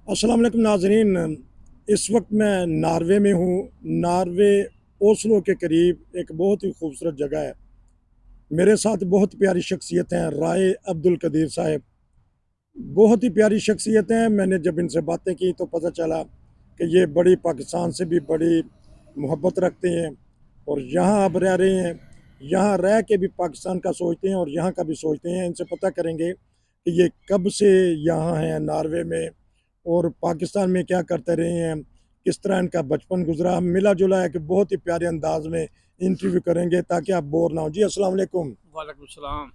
अस्सलाम वालेकुम नाजरीन। इस वक्त मैं नॉर्वे में हूँ। नॉर्वे ओस्लो के करीब एक बहुत ही खूबसूरत जगह है। मेरे साथ बहुत प्यारी शख्सियत हैं, राय अब्दुल कदीर साहब। बहुत ही प्यारी शख्सियत हैं। मैंने जब इनसे बातें की तो पता चला कि ये बड़ी पाकिस्तान से भी बड़ी मोहब्बत रखते हैं और यहाँ अब रह रहे हैं। यहाँ रह के भी पाकिस्तान का सोचते हैं और यहाँ का भी सोचते हैं। इनसे पता करेंगे कि ये कब से यहाँ हैं नॉर्वे में और पाकिस्तान में क्या करते रहे हैं, किस तरह इनका बचपन गुजरा। हम मिला जुला है कि बहुत ही प्यारे अंदाज में इंटरव्यू करेंगे ताकि आप बोर ना हो। जी अस्सलाम वालेकुम। वालेकुम सलाम।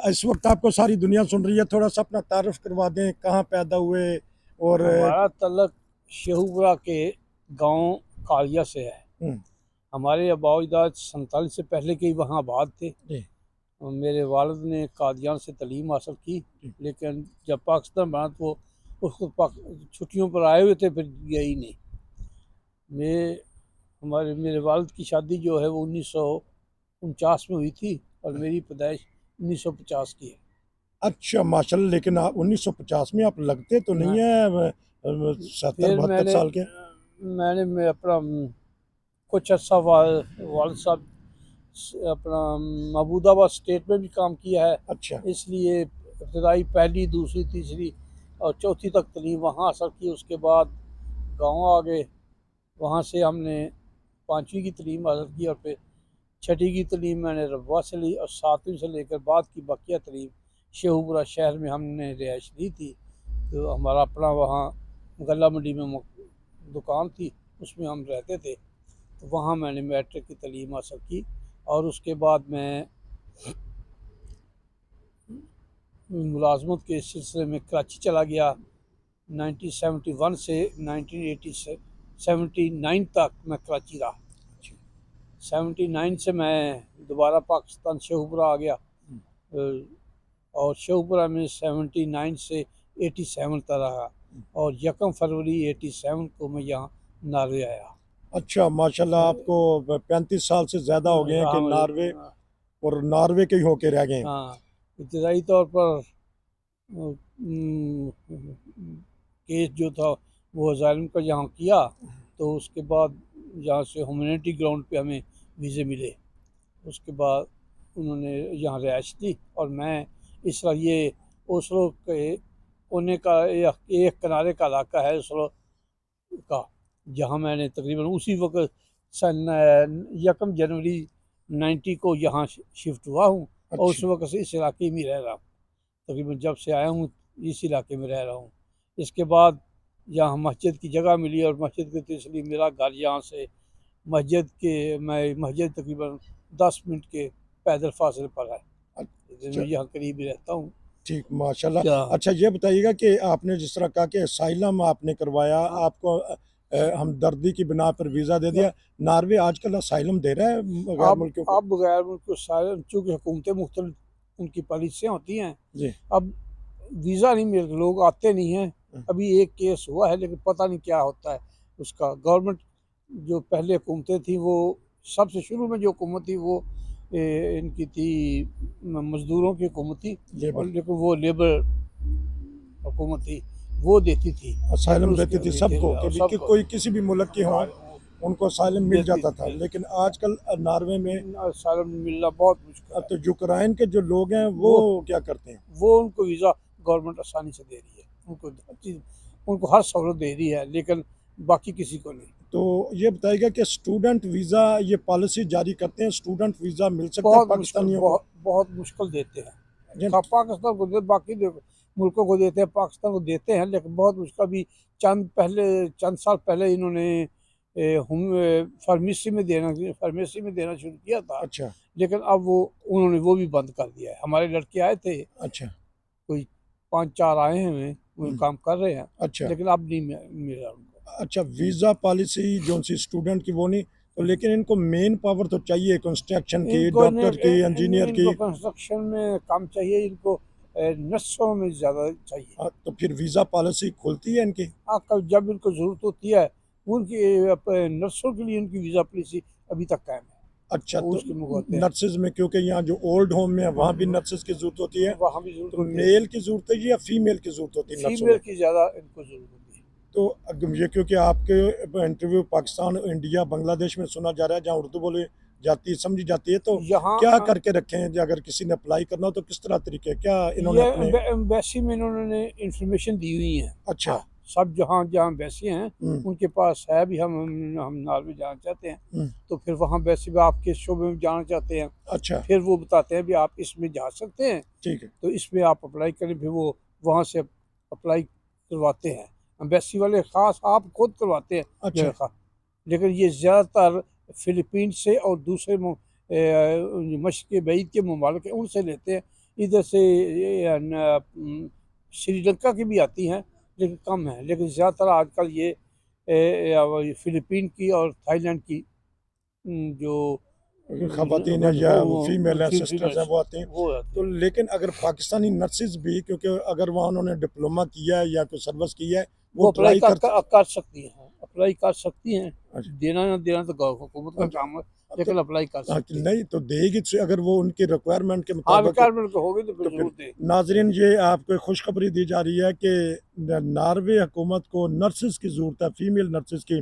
इस वक्त आपको सारी दुनिया सुन रही है, थोड़ा सा अपना तारुफ करवा दें, कहाँ पैदा हुए और हमारा तल्लक शेहूपुरा के गांव कालिया से है। हम्म, हमारे आबाओ-अजदाद 47 से पहले के ही वहाँ आबाद थे। जी और मेरे वालिद ने कादियान से तालीम हासिल की, जी। लेकिन जब पाकिस्तान बना तो वो उसको छुट्टियों पर आए हुए थे, फिर गए ही नहीं। मैं मेरे वालिद की शादी जो है वो 1949 में हुई थी और मेरी पैदाइश 1950 की है। अच्छा माशाल्लाह। लेकिन आप 1950 में आप लगते तो नहीं मैं है 70-72 फिर साल के। मैं अपना कुछ अर्सा वालिद साहब अपना महबूदाबाद स्टेट में भी काम किया है। अच्छा इसलिए इब्तदाई पहली दूसरी तीसरी और चौथी तक तलीम वहाँ हासिल की। उसके बाद गाँव आ गए। वहाँ से हमने पाँचवीं की तलीम हासिल की और फिर छठी की तलीम मैंने रब्वा से ली और सातवीं से लेकर बाद की बकिया तलीम शेहूपुरा शहर में हमने रिहाइश ली थी। तो हमारा अपना वहाँ गला मंडी में दुकान थी, उसमें हम रहते थे। तो वहाँ मैंने मैट्रिक की तलीम हासिल की और उसके बाद मैं मुलाजमत के सिलसिले में कराची चला गया। 1971 से 1979 तक मैं कराची रहा। 79 से मैं दोबारा पाकिस्तान शेहूपुरा आ गया और शेहूपुरा में 79 से 87 तक रहा और 1 फरवरी 87 को मैं यहाँ नॉर्वे आया। अच्छा माशाल्लाह। आपको 35 साल से ज़्यादा हो गए हैं रहा कि मुझे। नॉर्वे और नॉर्वे के ही होके रह गए हैं। हाँ, इब्तदाई तौर पर केस जो था वो अजाइलम का यहाँ किया, तो उसके बाद यहाँ से ह्यूमैनिटी ग्राउंड पे हमें वीज़े मिले। उसके बाद उन्होंने यहाँ रिहाइश दी और मैं इस तरह ये ओस्लो के कोने का एक किनारे का इलाका है ओस्लो का, जहाँ मैंने तकरीबन उसी वक्त सन 1 जनवरी 90 को यहाँ शिफ्ट हुआ हूँ और उस अच्छा वक्त से इस इलाके में रह रहा हूँ। तकरीबन जब से आया हूँ इस इलाके में रह रहा हूँ। इसके बाद यहाँ मस्जिद की जगह मिली और मस्जिद के तो इसलिए मेरा घर यहाँ से मैं मस्जिद तकरीबन 10 मिनट के पैदल फासले पर है। अच्छा। मैं यहाँ करीब ही रहता हूँ। ठीक माशाल्लाह। क्या? अच्छा ये बताइएगा कि आपने जिस तरह कहा कि असाइलम आपने करवाया, हाँ, आपको हमदर्दी की बिना पर वीज़ा दे दिया। नॉर्वे आजकल असाइलम दे रहा है गैर अब मुल्कियों को। अब गैर मुल्क सारे चूँकि हुकूमतें मुख्तलिफ उनकी पॉलिसियाँ होती हैं। जी अब वीज़ा नहीं मिलता, लोग आते नहीं हैं। अभी एक केस हुआ है लेकिन पता नहीं क्या होता है उसका। गवर्नमेंट जो पहले हुकूमतें थी वो सबसे शुरू में जो हुकूमत थी वो इनकी थी मज़दूरों की हुकूमत थी और लेबर लेकिन वो लेबर हुकूमत थी, वो देती थी। लेकिन असाइलम उसके देती थी सबको कि सबको कोई किसी भी मुल्क के हों उनको असाइलम मिल देती जाता था। थी। लेकिन आजकल नॉर्वे में सालम मिलना बहुत मुश्किल है। तो यूक्रेन के जो लोग हैं वो वो क्या करते हैं। वो उनको वीज़ा गवर्नमेंट आसानी से दे रही है। उनको हर सहूलत दे रही है, लेकिन बाकी किसी को नहीं। तो ये बताइएगा कि स्टूडेंट वीज़ा ये पॉलिसी जारी करते हैं, स्टूडेंट वीज़ा मिल सकता है बहुत मुश्किल, पाकिस्तानियों को। बहुत मुश्किल देते हैं। जी, पाकिस्तान को बाकी मुल्कों को देते हैं, पाकिस्तान को देते हैं, लेकिन बहुत मुश्किल। अभी चंद साल पहले इन्होंने फार्मेसी में देना शुरू किया था, अच्छा लेकिन अब वो उन्होंने वो भी बंद कर दिया है। हमारे लड़के आए थे, अच्छा। कोई 5-4 आए हैं, वो काम कर रहे हैं, अच्छा लेकिन अब नहीं मिला उनको। अच्छा। वीज़ा पॉलिसी जो सी स्टूडेंट की वो नहीं तो, लेकिन इनको मेन पावर तो चाहिए कंस्ट्रक्शन की, इनको डॉक्टर की, इंजीनियर की। इनको कंस्ट्रक्शन में काम चाहिए, इनको नर्सों में ज़्यादा चाहिए। तो फिर वीज़ा पॉलिसी खुलती है इनकी। आजकल जब इनको ज़रूरत होती है उनकी नर्सों के लिए उनकी वीज़ा पॉलिसी अभी तक कायम है। अच्छा वो तो उसके मुकाते हैं, नर्सेज में, क्योंकि यहाँ जो ओल्ड होम में है वहाँ भी नर्सेज की ज़रूरत होती है, वहाँ भी ज़रूरत तो होती है। मेल की ज़रूरत है या फीमेल की ज़रूरत होती है नर्सों फीमेल में। की ज़्यादा इनको ज़रूरत होती है। तो ये क्योंकि आपके इंटरव्यू पाकिस्तान, इंडिया, बांग्लादेश में सुना जा रहा है जहाँ उर्दू बोली जाती है, समझी जाती है, तो यहाँ क्या करके रखे हैं? अगर किसी ने अप्लाई करना हो तो किस तरह तरीके, क्या इन्होंने ये अपने? एम्बेसी में इन्होंने इंफॉर्मेशन दी हुई है। अच्छा। सब जहाँ जहाँ एम्बेसी हैं हम्म, उनके पास है भी, हम नॉर्वे जाना चाहते हैं हम्म, तो फिर वहाँ एम्बेसी में आप किस शोबे में जाना चाहते हैं, अच्छा, फिर वो बताते हैं भी आप इसमें जा सकते हैं, ठीक है। तो इसमें आप अप्लाई करें, फिर वो वहाँ से अप्लाई करवाते हैं। एम्बेसी वाले ख़ास आप खुद करवाते हैं अच्छा, मेरे ख्याल, लेकिन ये ज़्यादातर फ़िलिपीन से और दूसरे मशरक़ बईद के ममालिक हैं उनसे लेते हैं। इधर से श्रीलंका की भी आती हैं लेकिन कम है, लेकिन ज़्यादातर आजकल ये फ़िलिपीन की और थाईलैंड की जो खवातीन है या फीमेल है, सिस्टर्स हैं, फीमेल्स वो आती हैं। वो आती तो हैं। लेकिन अगर पाकिस्तानी नर्सेज भी, क्योंकि अगर वहाँ उन्होंने डिप्लोमा किया है या कोई सर्विस किया है, वो वो अप्लाई अप्लाई कर, कर? कर, कर सकती हैं, अप्लाई कर सकती हैं। अच्छा, देना ना देना तो हुकूमत का काम है, तो लेकिन अप्लाई कर हाँ, सकती हैं। नहीं तो देगी तो, अगर वो उनकी रिक्वायरमेंट के हाँ, मुताबिक। रिक्वायरमेंट तो होगी तो फिर तो जरूर फिर दे। नाजरीन, ये आपको खुशखबरी दी जा रही है कि नॉर्वे हुकूमत को नर्सेज की ज़रूरत है, फीमेल नर्सेज की।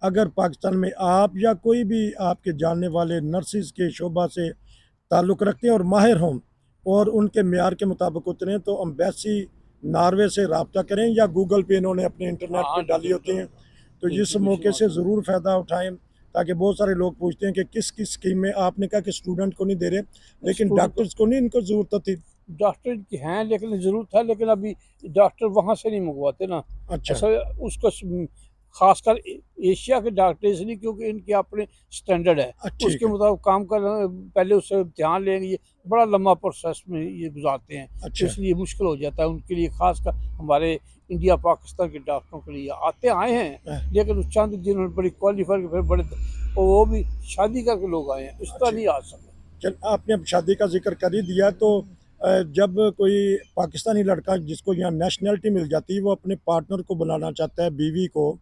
अगर पाकिस्तान में आप या कोई भी आपके जानने वाले नर्सेज के शोबा से ताल्लुक़ रखते हैं और माहिर हों और उनके मेयार के मुताबिक उतरें, तो एम्बेसी नॉर्वे से रब्ता करें, या गूगल पे इन्होंने अपने इंटरनेट हाँ पे डाली होती हैं, तो इस इंफॉर्मेशन मौके वहाँ से से ज़रूर फ़ायदा उठाएं। ताकि बहुत सारे लोग पूछते हैं कि किस किस स्कीम में, आपने कहा कि स्टूडेंट को नहीं दे रहे, लेकिन स्टूडेंट को डॉक्टर्स को नहीं इनको ज़रूरत थी? डॉक्टर की हैं, लेकिन ज़रूरत है, लेकिन अभी डॉक्टर वहाँ से नहीं मंगवाते ना। अच्छा, असल उसको खासकर एशिया के डॉक्टर इसलिए क्योंकि इनके अपने स्टैंडर्ड है, ठीक उसके है। मुताबिक काम कर रहे हैं, पहले उससे ध्यान लेंगे, ये बड़ा लंबा प्रोसेस में ये गुजारते हैं, तो अच्छा, इसलिए मुश्किल हो जाता है उनके लिए, खासकर हमारे इंडिया पाकिस्तान के डॉक्टरों के लिए आते आए हैं, अ, लेकिन उस चंद जिन्होंने बड़ी क्वालिफाई फिर बड़े, वो भी शादी करके लोग आए हैं, इस तरह अच्छा। नहीं आ सकते। चल, आपने अब शादी का जिक्र कर ही दिया, तो जब कोई पाकिस्तानी लड़का जिसको यहाँ नेशनैलिटी मिल जाती है, वो अपने पार्टनर को बुलाना चाहता है, बीवी को,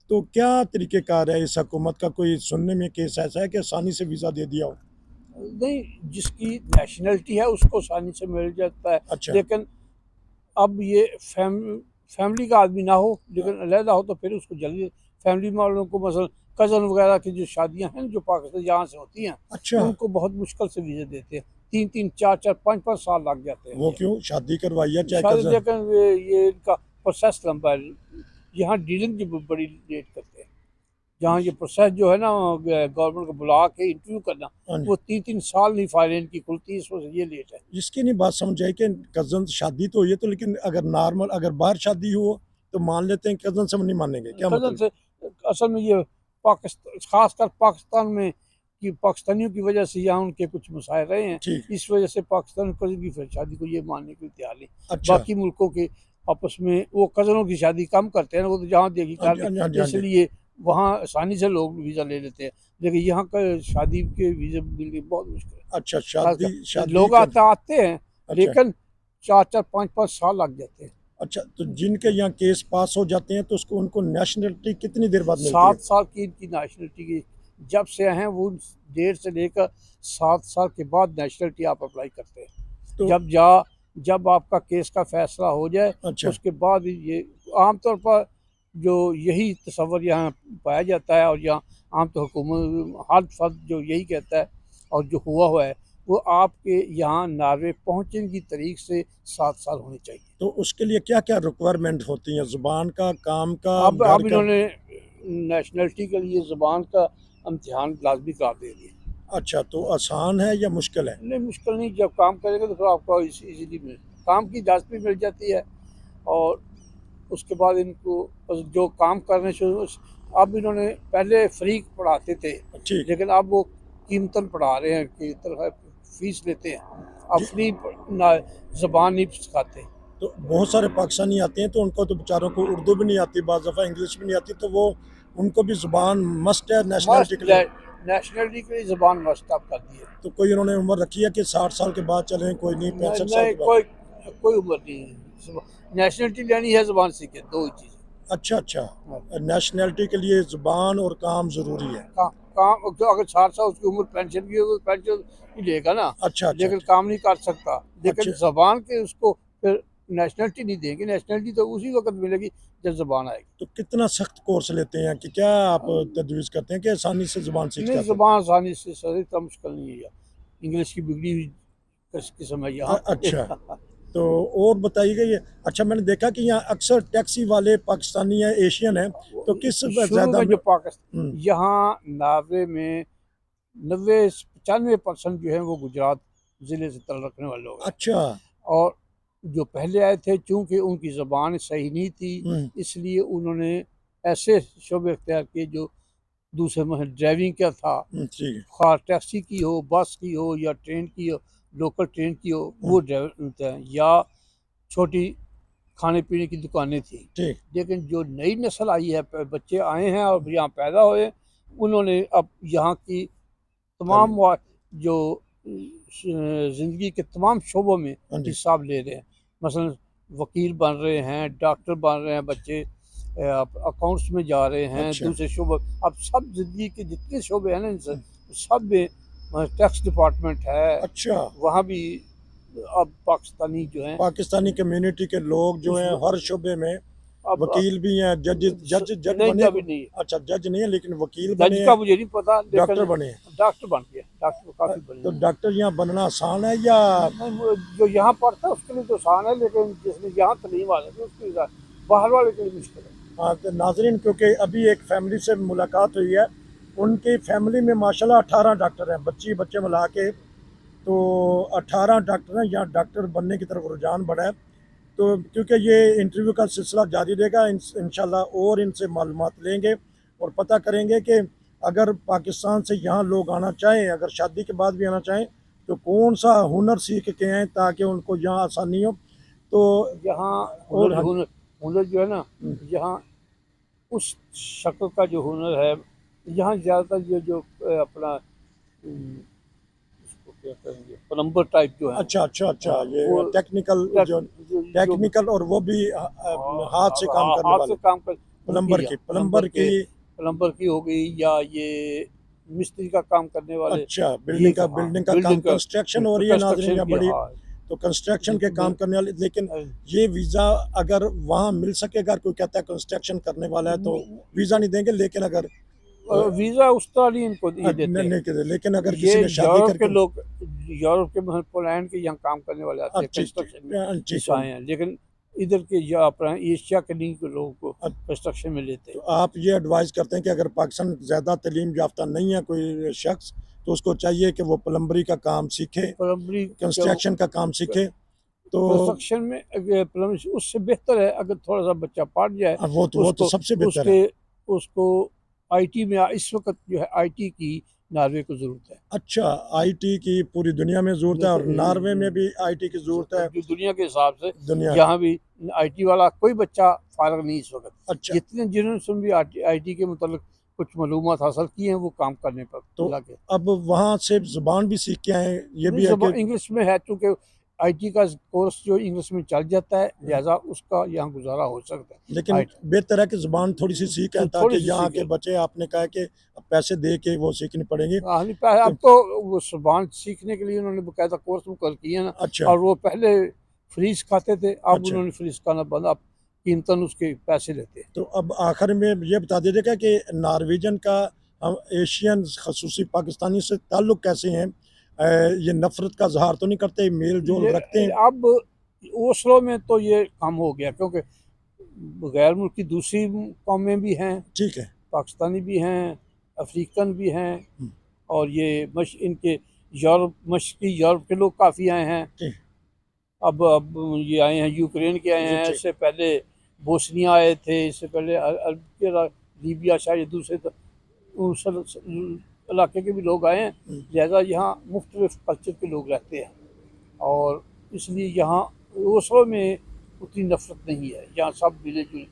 तो क्या तरीक़ेकार है इस हुकूमत का? कोई सुनने में केस ऐसा है कि आसानी से वीज़ा दे दिया हो? नहीं, जिसकी नेशनलिटी है उसको आसानी से मिल जाता है, अच्छा, लेकिन अब ये फैमिली का आदमी ना हो, लेकिन अलहदा हो तो फिर उसको जल्दी, फैमिली वालों को मसलन कज़न वगैरह की जो शादियां हैं जो पाकिस्तान यहाँ से होती हैं, अच्छा, उनको बहुत मुश्किल से वीज़े देते हैं, 3-3 4-4 5-5 साल लग जाते हैं वो ये क्यों? शादी करवाई है चाहे शादी, कज़न? लेकिन ये इनका प्रोसेस लंबा है, यहाँ डीलिंग की बड़ी लेट करते हैं। जहाँ ये प्रोसेस जो है ना गवर्नमेंट को बुला के इंटरव्यू करना, हाँ जी। वो 3-3 साल नहीं फाइलें इनकी खुलती, इस वजह से ये लेट है। इसकी नहीं बात समझ आई कि कज़न शादी तो हुई है, तो लेकिन अगर नॉर्मल, अगर बाहर शादी हो तो मान लेते हैं, कज़न से नहीं मानेंगे, क्या कज़न मतलब? से असल में ये पाकिस्तान, खासकर पाकिस्तान में कि पाकिस्तानियों की वजह से यहाँ उनके कुछ मसाइल रहे हैं, ठीक। इस वजह से पाकिस्तान कज़न की फिर शादी को ये मानने के लिए तैयार नहीं। अच्छा। बाकी मुल्कों के आपस में वो कज़नों की शादी कम करते हैं ना, वो तो जहाँ देखी हाँ कर जी, ली, हाँ जी, हाँ जी, हाँ जी। इसलिए वहाँ आसानी से लोग वीज़ा ले लेते हैं, लेकिन यहाँ का शादी के वीज़े मिलने बहुत मुश्किल है। अच्छा, शादी खासकर शादी लोग कर। आते हैं, अच्छा, लेकिन 4-4 5-5 साल लग जाते हैं। अच्छा, तो जिनके यहाँ केस पास हो जाते हैं तो उसको, उनको नेशनलिटी कितनी देर बाद मिलती है? 7 साल की इनकी नेशनलिटी की जब से आए हैं, वो 1.5 से लेकर 7 साल के बाद नेशनलिटी आप अप्लाई करते हैं। तो जब आपका केस का फैसला हो जाए, अच्छा, उसके बाद ये आमतौर पर जो यही तस्वर यहाँ पाया जाता है, और यहाँ आम तो हुकूमत हर फर्द जो यही कहता है और जो हुआ है, वो आपके यहाँ नॉर्वे पहुँचने की तारीख से 7 साल होने चाहिए। तो उसके लिए क्या क्या रिक्वायरमेंट होती हैं? ज़ुबान का, काम का, घर अब का? इन्होंने नेशनलिटी के लिए ज़ुबान का इम्तिहान लाजमी करार दे दिया। अच्छा, तो आसान है या मुश्किल है? नहीं, मुश्किल नहीं, जब काम करेगा तो फिर आपको इजीली मिल, काम की इजाज़त भी मिल जाती है, और उसके बाद इनको जो काम करने शुरू, अब इन्होंने पहले फ्री पढ़ाते थे, ठीक। लेकिन अब वो कीमतन पढ़ा रहे हैं, कि तरह फीस लेते हैं, अब जी, फ्री ज़बान नहीं सिखाते। तो बहुत सारे पाकिस्तानी आते हैं तो उनको तो बेचारों को उर्दू भी नहीं आती, बाज़ दफ़ा इंग्लिश भी नहीं आती, तो वो, उनको भी ज़ुबान मस्ट है नेशनलिटी मस्ट के लिए? नेशनलिटी के लिए ज़बान मस्ट अब कर दी है। तो कोई उन्होंने उम्र रखी है कि 60 साल के बाद चलें, कोई नहीं नहीं 65 साल नहीं, के बाद? कोई उम्र नहीं है, नेशनलिटी लेनी है, ज़बान सीखे, दो ही चीज़। अच्छा, अच्छा, नेशनलिटी के लिए ज़ुबान और काम ज़रूरी है। काम जो अगर 60 साल उसकी उम्र पेंशन की हो तो पेंशन ही लेगा ना, अच्छा, अच्छा, लेकिन अच्छा, काम नहीं कर सकता, लेकिन अच्छा, ज़बान के उसको फिर नेशनलिटी नहीं देंगे, नेशनलिटी तो उसी वक्त मिलेगी जब ज़बान आएगी। तो कितना सख्त कोर्स लेते हैं कि क्या आप तजवीज़ करते हैं कि आसानी से ज़ुबान सीख नहीं, जाते हैं? ज़बान आसानी से सर इतना मुश्किल नहीं है यार, इंग्लिश की बिगड़ी हुई किस्म है यहाँ पे। अच्छा, तो और बताइएगा ये। अच्छा, मैंने देखा कि यहाँ अक्सर टैक्सी वाले पाकिस्तानी या एशियन हैं, तो किस शुरू ज़्यादा में जो पाकिस्तान हुँ, यहाँ नार्वे में 90-95% जो है वो गुजरात ज़िले से तल्लुक़ रखने वाले लोग हैं। अच्छा, और जो पहले आए थे चूँकि उनकी ज़बान सही नहीं थी, हुँ, इसलिए उन्होंने ऐसे शोबे इख्तियार किए जो दूसरे में ड्राइविंग का था, जी, ख़ास टैक्सी की हो, बस की हो या ट्रेन की हो, लोकल ट्रेन की हो, वो ड्राइवर होते हैं, या छोटी खाने-पीने की दुकानें थी। ठीक, लेकिन जो नई नस्ल आई है, बच्चे आए हैं और यहाँ पैदा हुए, उन्होंने अब यहाँ की ताली तमाम जो ज़िंदगी के तमाम शोबों में हाँ जी, हिस्सा ले रहे हैं। मसलन वकील बन रहे हैं, डॉक्टर बन रहे हैं बच्चे, अकाउंट्स में जा रहे हैं, अच्छा, दूसरे शोबे। अब सब ज़िंदगी के जितने शोबे हैं ना इनसे, सब में टैक्स डिपार्टमेंट है, अच्छा, वहाँ भी अब पाकिस्तानी जो हैं पाकिस्तानी कम्युनिटी के लोग जो उस हैं हर शोबे में अब वकील भी हैं, जज नहीं, बने अभी नहीं है। अच्छा, जज नहीं है लेकिन वकील जज बने का हैं, मुझे नहीं पता, डॉक्टर लेकिन बने हैं। डॉक्टर बन गया, डॉक्टर काफ़ी बने तो हैं। डॉक्टर यहाँ बनना आसान है या नहीं, वो जो यहाँ पढ़ता है उसके लिए तो आसान है, लेकिन जिसने यहाँ तलीम हासिल की उसके लिए बाहर वाले के लिए मुश्किल है। हाँ, तो नाज़रीन, क्योंकि अभी एक फैमिली से मुलाकात हुई है, उनकी फैमिली में माशाल्लाह 18 डॉक्टर हैं, बच्चे मिला के, तो 18 डॉक्टर हैं। यहाँ डॉक्टर बनने की तरफ रुझान बढ़ा है। तो क्योंकि ये इंटरव्यू का सिलसिला जारी रहेगा, इंशाल्लाह और इनसे मालूमात लेंगे और पता करेंगे कि अगर पाकिस्तान से यहाँ लोग आना चाहें, अगर शादी के बाद भी आना चाहें, तो कौन सा हुनर सीख के आएँ ताकि उनको यहाँ आसानी हो। तो यहाँ और हाँ, हुनर हुनर जो है ना, हुँ, यहाँ उस शक्ल का जो हुनर है, यहाँ ज़्यादातर ये जो अपना इसको क्या कहेंगे, प्लम्बर टाइप जो है, अच्छा, वो ये टेक्निकल जो जो टेक्निकल और वो भी हाथ से काम करने हाथ से वाले, काम कर प्लम्बर उनकी की प्लम्बर की प्लम्बर की हो गई, या ये मिस्त्री का काम करने वाले, अच्छा, ये हाँ बिल्डिंग का काम, बिल्डिंग का कंस्ट्रक्शन हो रही है नाज़रीन कंस्ट्रक्शन यहाँ की, बड़ी, हाँ तो कंस्ट्रक्शन के काम जितने करने वाले। लेकिन ये वीज़ा अगर वहाँ मिल सकेगा, कोई कहता है कंस्ट्रक्शन करने वाला है तो वीज़ा नहीं देंगे, लेकिन अगर वीज़ा उस तरह नहीं इनको ये देते हैं। नहीं कहते, लेकिन अगर ये किसी ने शादी यूरोप के करके लोग, यूरोप के मतलब पोलैंड के यहाँ काम करने वाले आते हैं, ठीक कंस्ट्रक्शन में ठीक ठीक हिस्सा आए हैं, लेकिन इधर के या अपना एशिया के नहीं के लोगों को है। कंस्ट्रक्शन में लेते तो हैं। आप ये एडवाइस करते हैं कि अगर पाकिस्तान ज़्यादा तालीम याफ्ता नहीं है कोई शख्स, तो उसको चाहिए कि वो प्लम्बरी का काम सीखे, प्लम्बरी कंस्ट्रक्शन का काम सीखे। तो कंस्ट्रक्शन में अगर प्लम्बरी उससे बेहतर है अगर थोड़ा सा बच्चा पढ़ जाए, वो तो उसको सबसे बेहतर है। उसके उसको आईटी में इस वक्त जो है आईटी की नार्वे को ज़रूरत है। अच्छा, आईटी की पूरी दुनिया में ज़रूरत है और नार्वे में भी आईटी की ज़रूरत है जो दुनिया के हिसाब से दुनिया। यहाँ भी आईटी वाला कोई बच्चा फारग नहीं इस वक्त। अच्छा, जितने जिन्होंने भी आईटी के मतलब कुछ मालूमात हासिल की हैं वो काम करने पर तो लगे। अब वहाँ से ज़ुबान भी सीख के आए, ये भी है कि इंग्लिश में है, चूँकि आईटी का कोर्स जो इंग्लिश में चल जाता है, लिहाजा उसका यहाँ गुजारा हो सकता है। लेकिन बेहतर है कि ज़ुबान थोड़ी सी सीख है, थोड़ी ताकि सी यहाँ सीखे। के बच्चे, आपने कहा कि पैसे दे के वो सीखनी पड़ेंगी। हाँ, नहीं, अब तो वो ज़ुबान सीखने के लिए उन्होंने बाकायदा कोर्स मुकर्रर किए ना, अच्छा, और वो पहले फ़ीस खाते थे, अब अच्छा। उन्होंने फ़ीस खाना बंद, अब कीमतन उसके पैसे लेते हैं। तो अब आखिर में ये बता दीजिएगा कि नॉर्वेजन का एशियन खसूसी पाकिस्तानी से ताल्लुक़ कैसे हैं? ये नफ़रत का इज़हार तो नहीं करते, मेल जोल ये रखते हैं? अब ओस्लो में तो ये कम हो गया, क्योंकि गैर मुल्की दूसरी कौमें भी हैं, ठीक है। पाकिस्तानी भी हैं, अफ्रीकन भी हैं, हुँ, और ये इनके मशरक़ी यूरोप के लोग काफ़ी आए हैं। ठीक, अब ये आए हैं, यूक्रेन के आए जी, हैं, ठीक। इससे पहले बोस्निया आए थे, इससे पहले अरब के लीबिया, शायद दूसरे उस इलाके के भी लोग आए हैं। हुँ, लिहाजा यहाँ मुख्तलिफ कल्चर के लोग रहते हैं, और इसलिए यहाँ ओस्लो में उतनी नफरत नहीं है, यहाँ सब मिले जुले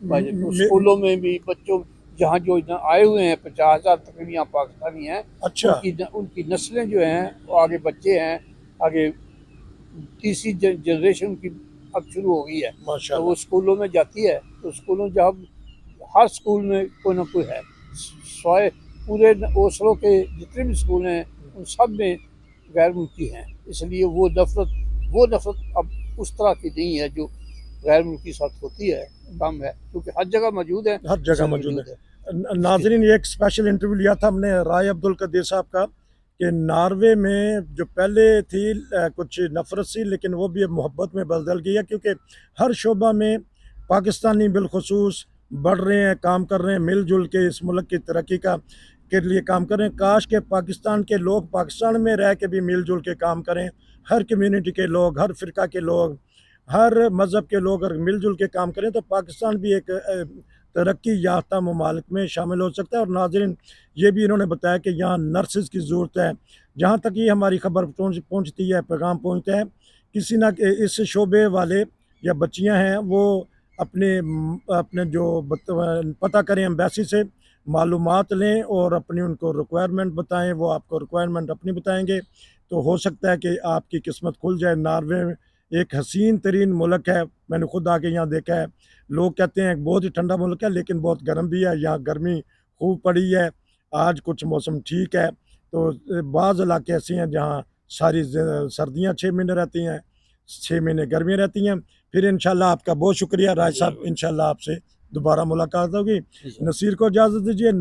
पाए जाते हैं। मे स्कूलों में भी बच्चों, यहाँ जो आए हुए हैं 50,000 तकरीबन यहाँ पाकिस्तानी हैं, अच्छा, उनकी नस्लें जो हैं वो आगे बच्चे हैं, आगे तीसरी जनरेशन की अब शुरू हो गई है। तो वो माशाल्लाह। स्कूलों में जाती है, तो स्कूलों जब हर स्कूल में कोई ना कोई है, स्वाय पूरे ओस्लो के जितने भी स्कूल हैं उन सब में गैर मुल्की हैं, इसलिए वो नफरत अब उस तरह की नहीं है जो गैर मुल्की साथ होती है, कम है, क्योंकि हर जगह मौजूद है। हर जगह सब मौजूद है। नाजरीन, ये एक स्पेशल इंटरव्यू लिया था हमने राय अब्दुल कदीर साहब का कि नॉर्वे में जो पहले थी कुछ नफरत सी, लेकिन वो भी अब मोहब्बत में बदल गई है, क्योंकि हर शोबा में पाकिस्तानी बिलखसूस बढ़ रहे हैं, काम कर रहे हैं, मिलजुल के इस मुल्क की तरक्की का के लिए काम कर रहे हैं। काश के पाकिस्तान के लोग पाकिस्तान में रह के भी मिलजुल के काम करें। हर कम्यूनिटी के लोग, हर फ़िरका के लोग, हर मज़हब के लोग अगर मिलजुल के काम करें तो पाकिस्तान भी एक तरक्की याफ्ता ममालिक में शामिल हो सकता है। और नाज़रीन, ये भी इन्होंने बताया कि यहाँ नर्सेज़ की ज़रूरत है। जहाँ तक ये हमारी खबर पहुँचती है, पैगाम पहुँचता है, किसी ना इस शोबे वाले या बच्चियाँ हैं वो अपने जो पता करें एम्बेसी से, मालूमात लें और अपनी उनको रिक्वायरमेंट बताएं, वो आपको रिक्वायरमेंट अपनी बताएंगे। तो हो सकता है कि आपकी किस्मत खुल जाए। नॉर्वे एक हसीन तरीन मुल्क है, मैंने खुद आके यहाँ देखा है। लोग कहते हैं बहुत ही ठंडा मुल्क है, लेकिन बहुत गर्म भी है। यहाँ गर्मी खूब पड़ी है। आज कुछ मौसम ठीक है, तो बाज़ इलाके ऐसे हैं जहाँ सारी सर्दियाँ 6 महीने रहती हैं, 6 महीने गर्मियाँ रहती हैं। फिर इंशाल्लाह आपका बहुत शुक्रिया राय साहब, इंशाल्लाह आपसे दोबारा मुलाकात होगी। जी। नसीर को इजाज़त दीजिए।